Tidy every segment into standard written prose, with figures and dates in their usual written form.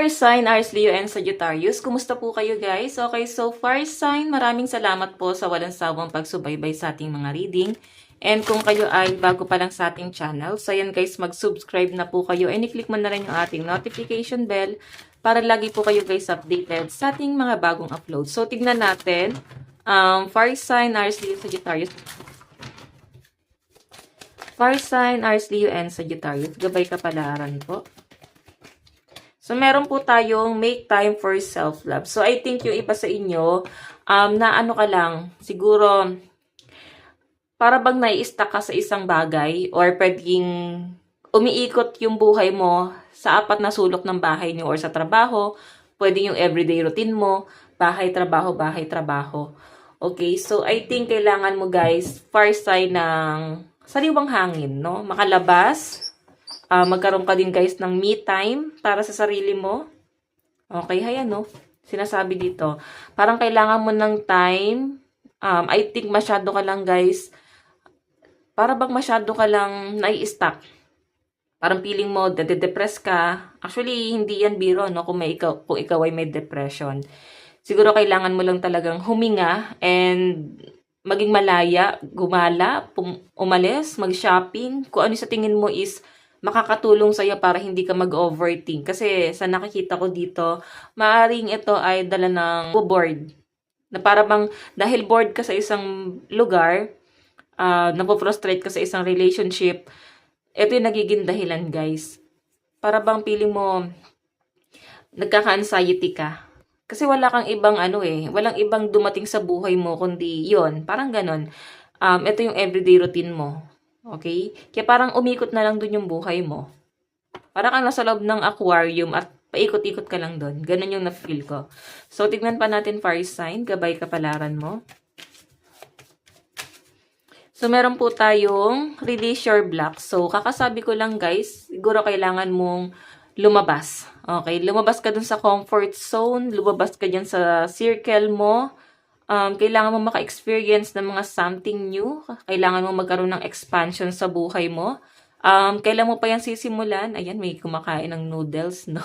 Fire sign, Aries, Leo, and Sagittarius. Kumusta po kayo guys? Okay, so fire sign, maraming salamat po sa walang sawang pagsubaybay sa ating mga reading. And kung kayo ay bago pa lang sa ating channel, so yan guys, mag-subscribe na po kayo and i-click mo na rin yung ating notification bell para lagi po kayo guys updated sa ating mga bagong upload. So tignan natin, fire sign, Aries, Leo, Sagittarius. Fire sign, Aries, Leo, and Sagittarius. Gabay kapalaran po. So, meron po tayong make time for self-love. So, I think yung iba sa inyo, na ano ka lang, siguro, para bang nai-stuck ka sa isang bagay or pwedeng umiikot yung buhay mo sa apat na sulok ng bahay niyo or sa trabaho, pwedeng yung everyday routine mo, bahay, trabaho. Okay, so I think kailangan mo guys, far side ng sariwang hangin, no? Makalabas, magkaroon ka din guys ng me time para sa sarili mo. Okay, hayan no. Sinasabi dito. Parang kailangan mo ng time. I think masyado ka lang guys. Para bang masyado ka lang nai-stuck. Parang feeling mo, depress ka. Actually, hindi yan biro, no? Kung ikaw ay may depression. Siguro kailangan mo lang talagang huminga and maging malaya, gumala, umalis, mag-shopping. Kung ano sa tingin mo is makakatulong sa'yo para hindi ka mag-overthink. Kasi sa nakikita ko dito, maaring ito ay dala ng bored. Na para bang dahil bored ka sa isang lugar, napo-frustrate ka sa isang relationship, ito yung nagiging dahilan guys. Para bang feeling mo, nagkaka-anxiety ka. Kasi wala kang ibang walang ibang dumating sa buhay mo kundi yon, parang ganon. Ito yung everyday routine mo. Okay? Kaya parang umikot na lang dun yung buhay mo. Parang kang nasa loob ng aquarium at paikot-ikot ka lang dun. Ganun yung na-feel ko. So, tignan pa natin fire sign. Gabay kapalaran mo. So, meron po tayong release your block. So, kakasabi ko lang guys, siguro kailangan mong lumabas. Okay? Lumabas ka dun sa comfort zone. Lumabas ka dyan sa circle mo. Kailangan mo maka-experience ng mga something new. Kailangan mo magkaroon ng expansion sa buhay mo. Kailan mo pa yan sisimulan? Ayan, may kumakain ng noodles, no?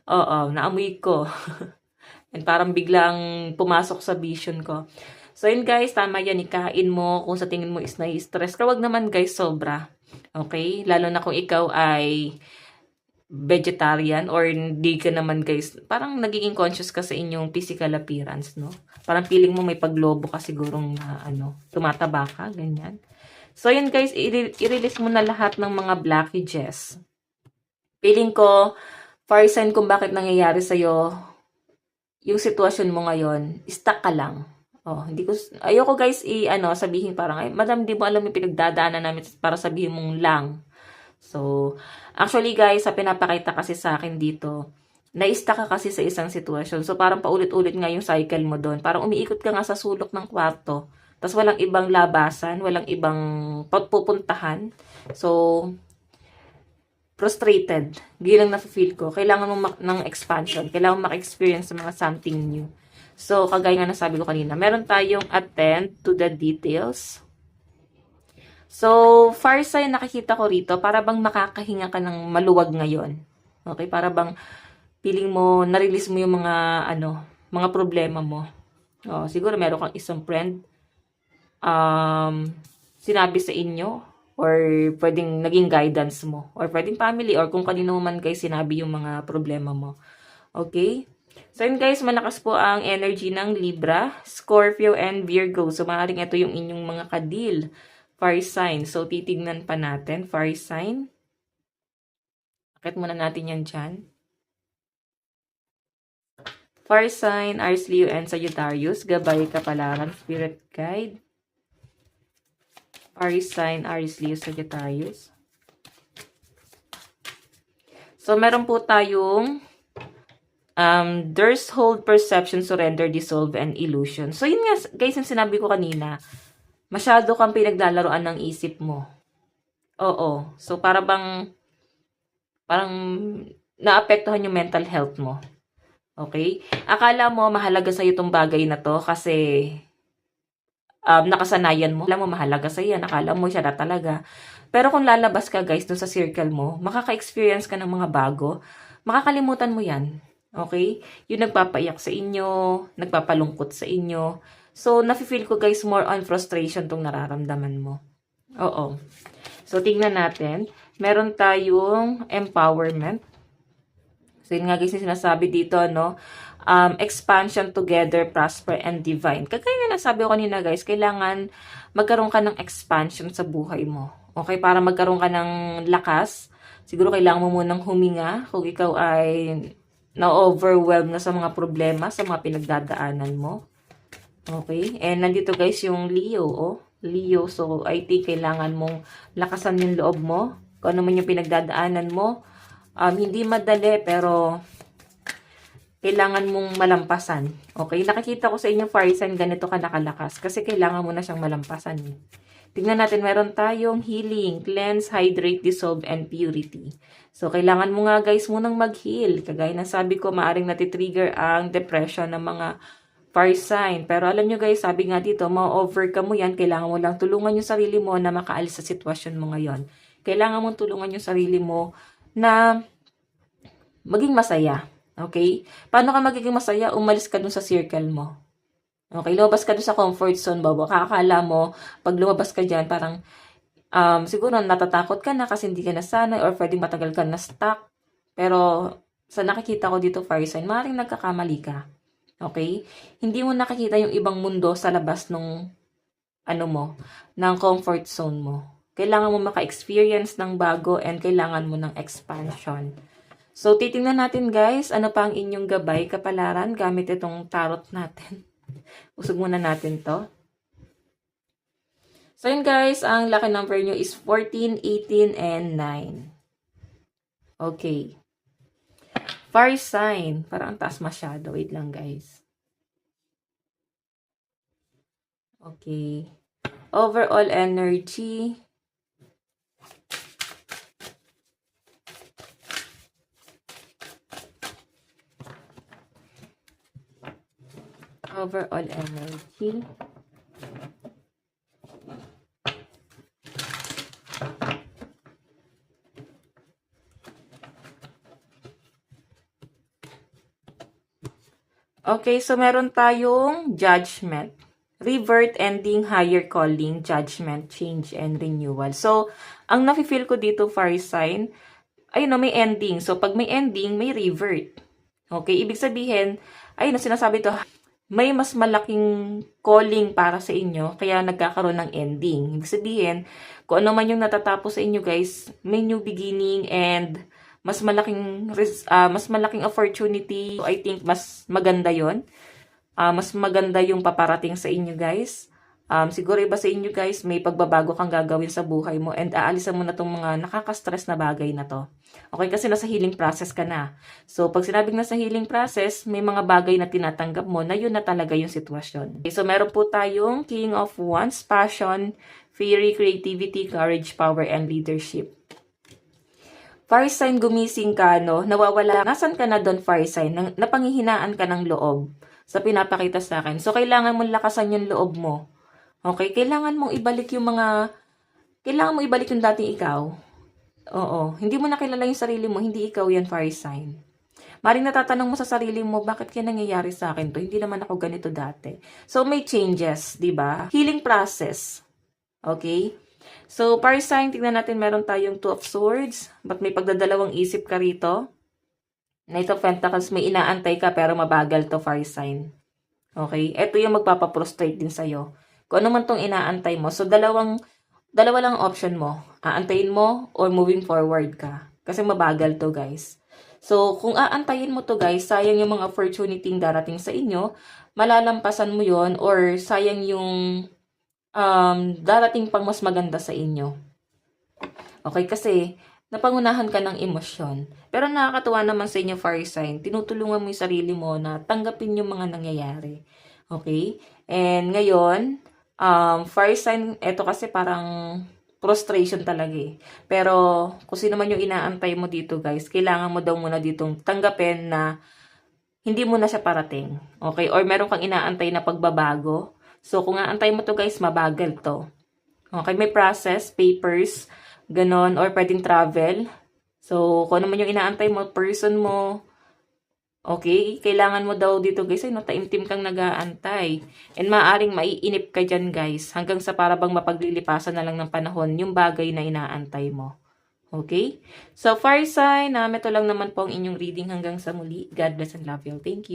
Oo, naamoy ko. And parang biglang pumasok sa vision ko. So, yun guys, tama yan. Ikain mo kung sa tingin mo is na-stress ka. Wag naman guys, sobra. Okay? Lalo na kung ikaw ay vegetarian or hindi ka naman guys, parang nagiging conscious ka sa inyong physical appearance, no? Parang feeling mo may paglobo ka sigurong tumataba ka, ganyan. So, yun guys, i-release mo na lahat ng mga blockages. Feeling ko, fire sign kung bakit nangyayari sa'yo yung sitwasyon mo ngayon, stuck ka lang. Oh, ayoko guys sabihin parang, ay, madam, di mo alam yung pinagdadaanan namin para sabihin mong lang. So, actually guys, sa pinapakita kasi sa akin dito, na-stuck ka kasi sa isang sitwasyon. So, parang paulit-ulit nga yung cycle mo doon. Parang umiikot ka nga sa sulok ng kwarto. Tapos walang ibang labasan, walang ibang pupuntahan. So, frustrated. Gilang na-feel ko. Kailangan mo ng expansion. Kailangan mo maka-experience sa mga something new. So, kagaya nga nasabi ko kanina, meron tayong attend to the details. So, fire sign nakikita ko rito, para bang makakahinga ka ng maluwag ngayon. Okay? Para bang feeling mo, na-release mo yung mga problema mo. Oh, siguro meron kang isang friend, sinabi sa inyo, or pwedeng naging guidance mo, or pwedeng family, or kung kanino man kayo sinabi yung mga problema mo. Okay? So, yun guys, malakas po ang energy ng Libra, Scorpio, and Virgo. So, maaaring ito yung inyong mga kadil. Fire sign. So, titignan pa natin. Fire sign. Akit muna natin yan dyan. Fire sign, Aries, Leo, and Sagittarius. Gabay kapalaran, spirit guide. Fire sign, Aries, Leo, Sagittarius. So, meron po tayong there's hold, perception, surrender, dissolve, and illusion. So, yun nga, guys, yung sinabi ko kanina, masyado kang pinaglalaroan ng isip mo. Oo. So, parang naapektuhan yung mental health mo. Okay? Akala mo mahalaga sa'yo itong bagay na to kasi nakasanayan mo. Alam mo mahalaga sa'yo yan. Akala mo siya na talaga. Pero kung lalabas ka guys dun sa circle mo, makaka-experience ka ng mga bago. makakalimutan mo yan. Okay? Yung nagpapaiyak sa inyo, nagpapalungkot sa inyo. So, nafe-feel ko guys, more on frustration tong nararamdaman mo. Oo. So, tingnan natin. Meron tayong empowerment. So, yun nga guys yung sinasabi dito, no? Expansion together, prosper, and divine. Kagaya na nasabi ko kanina guys, kailangan magkaroon ka ng expansion sa buhay mo. Okay? Para magkaroon ka ng lakas. Siguro kailangan mo munang huminga kung ikaw ay na-overwhelm na sa mga problema, sa mga pinagdadaanan mo. Okay? And nandito guys yung Leo, oh. Leo. So, I think kailangan mong lakasan yung loob mo. Kung ano man yung pinagdadaanan mo. Hindi madali, pero kailangan mong malampasan. Okay? Nakikita ko sa inyong fire sign, ganito ka nakalakas. Kasi kailangan mo na siyang malampasan. Tingnan natin, meron tayong healing, cleanse, hydrate, dissolve, and purity. So, kailangan mo nga guys munang mag-heal. Kagaya ng sabi ko, maaring natitrigger ang depression ng mga fire sign. Pero alam nyo guys, sabi nga dito, ma-overcome mo yan. Kailangan mo lang tulungan yung sarili mo na makaalis sa sitwasyon mo ngayon. Kailangan mo tulungan yung sarili mo na maging masaya. Okay? Paano ka magiging masaya? Umalis ka dun sa circle mo. Okay, lumabas ka dun sa comfort zone mo. Kakakala mo, pag lumabas ka dyan, parang siguro natatakot ka na kasi hindi ka nasanay or pwedeng matagal ka na stuck. Pero sa nakikita ko dito, fire sign, maaaring nagkakamali ka. Okay? Hindi mo nakikita yung ibang mundo sa labas ng ng comfort zone mo. Kailangan mo maka-experience ng bago and kailangan mo ng expansion. So, titingnan natin guys, ano pa ang inyong gabay, kapalaran, gamit itong tarot natin. Usog muna natin to. So, yun guys, ang lucky number nyo is 14, 18, and 9. Okay. Fire sign. Parang ang taas masyado. Wait lang guys. Okay. Overall energy. Overall energy. Okay, so meron tayong judgment, revert, ending, higher calling, judgment, change, and renewal. So, ang nafe-feel ko dito, fire sign, ayun no, may ending. So, pag may ending, may revert. Okay, ibig sabihin, ayun, sinasabi to, may mas malaking calling para sa inyo, kaya nagkakaroon ng ending. Ibig sabihin, kung ano man yung natatapos sa inyo guys, may new beginning and mas malaking opportunity. So, I think mas maganda yon. Mas maganda yung paparating sa inyo guys. Siguro iba sa inyo guys, may pagbabago kang gagawin sa buhay mo and aalisan mo na tong mga nakaka-stress na bagay na to. Okay, kasi nasa healing process ka na. So, pag sinabing nasa healing process, may mga bagay na tinatanggap mo na yun na talaga yung sitwasyon. Okay, so, meron po tayong King of Wands, Passion, Fairy, Creativity, Courage, Power, and Leadership. Fire sign, gumising ka, no? Nawawala. Nasaan ka na doon, fire sign? Napanghihinaan ka ng loob sa pinapakita sa akin. So, kailangan mong lakasan yung loob mo. Okay? Kailangan mong ibalik yung dating ikaw. Oo. Hindi mo nakilala yung sarili mo. Hindi ikaw yan, fire sign. Maring natatanong mo sa sarili mo, bakit kaya nangyayari sa akin to? Hindi naman ako ganito dati. So, may changes, di ba? Healing process. Okay? So, fire sign, tignan natin, meron tayong 2 of Swords. Ba't may pagdadalawang isip ka rito? Knight of Pentacles, may inaantay ka pero mabagal to, fire sign. Okay? Ito yung magpapaprostrate din sa'yo. Kung ano man tong inaantay mo. So, dalawa lang option mo. Aantayin mo or moving forward ka. Kasi mabagal to, guys. So, kung aantayin mo to, guys, sayang yung mga opportunity darating sa inyo. Malalampasan mo yon or sayang yung darating pang mas maganda sa inyo. Okay, kasi napangunahan ka ng emosyon. Pero nakakatuwa naman sa inyo, fire sign. Tinutulungan mo yung sarili mo na tanggapin yung mga nangyayari. Okay? And ngayon, fire sign, eto kasi parang frustration talaga eh. Pero kung sino man yung inaantay mo dito guys, kailangan mo daw muna ditong tanggapin na hindi mo na siya parating. Okay? Or meron kang inaantay na pagbabago. So, kung aantay mo to guys, mabagal to. Okay, may process, papers, ganon, or pwedeng travel. So, kung ano man yung inaantay mo, person mo, okay, kailangan mo daw dito guys, ay no, taimtim kang nag-aantay. And maaaring maiinip ka dyan guys, hanggang sa para bang mapaglilipasan na lang ng panahon yung bagay na inaantay mo. Okay? So, fire sign, ito lang naman po ang inyong reading hanggang sa muli. God bless and love you. Thank you.